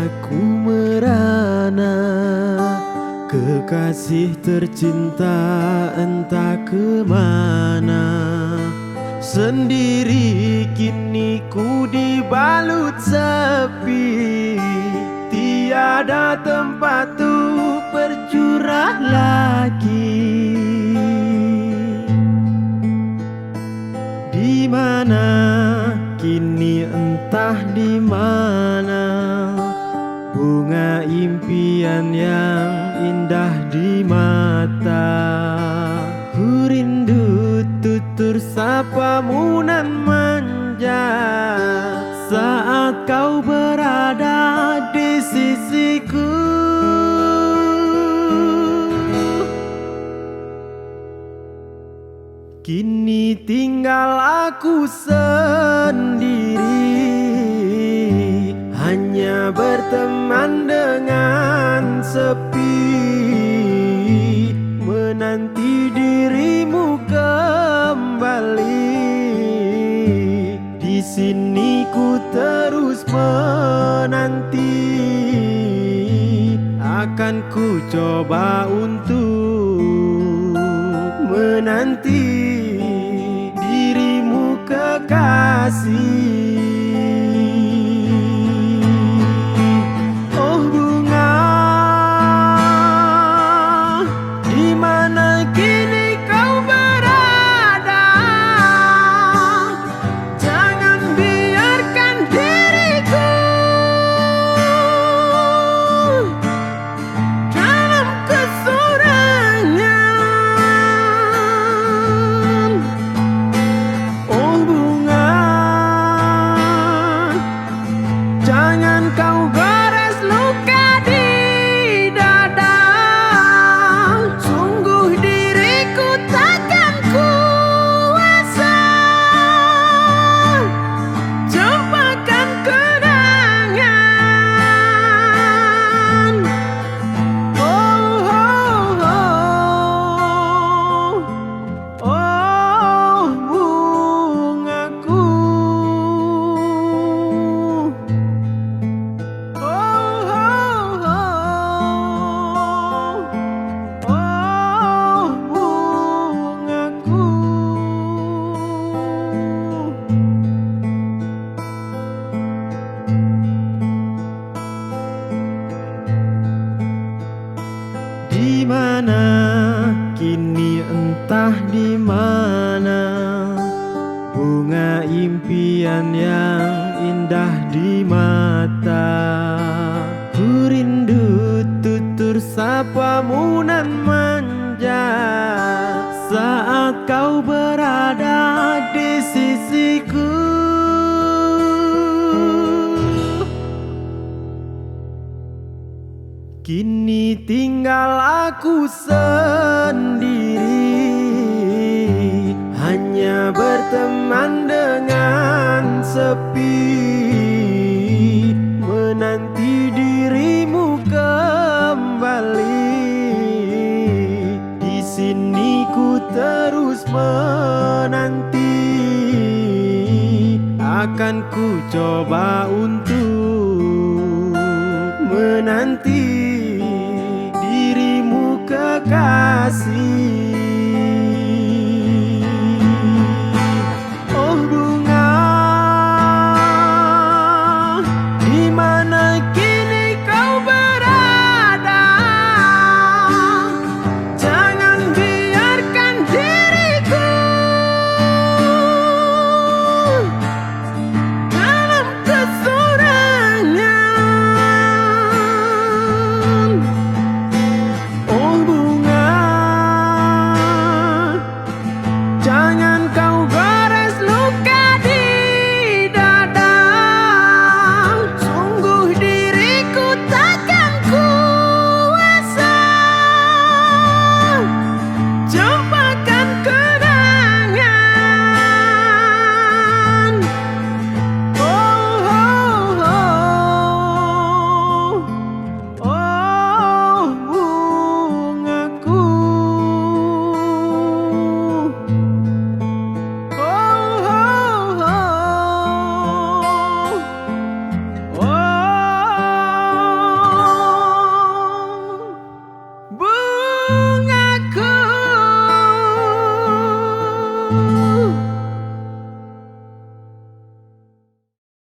aku merana, kekasih tercinta entah kemana. Sendiri kini ku dibalut sepi, tiada tempat tuh bercurah lagi. Di mana kini entah di mana, bunga impian yang indah di mata. Ku rindu tutur sapamu nan manja, saat kau berada di sisiku. Kini tinggal aku sendiri, hanya berteman dengan sepi, menanti dirimu kembali. Di sini ku terus menanti, akan ku coba untuk menanti dirimu kekasih. Oh bunga, di mana kini kau berada? Jangan biarkan diriku dalam kesorangan. Oh bunga, jangan kau gores luka di dada. Sungguh diriku takkan kuasa lupakan kenangan. Oh, oh, oh, oh, bungaku. Oh, oh, oh, oh, bungaku. Di mana kini entah di mana, bunga impian yang indah di mata. Ku rindu tutur sapamu nan manja, saat kau berada di sisiku. Kini tinggal aku sendiri, hanya berteman dengan sepi, menanti dirimu kembali. Di sini ku terus menanti, akan ku coba untuk menanti dirimu kekasih.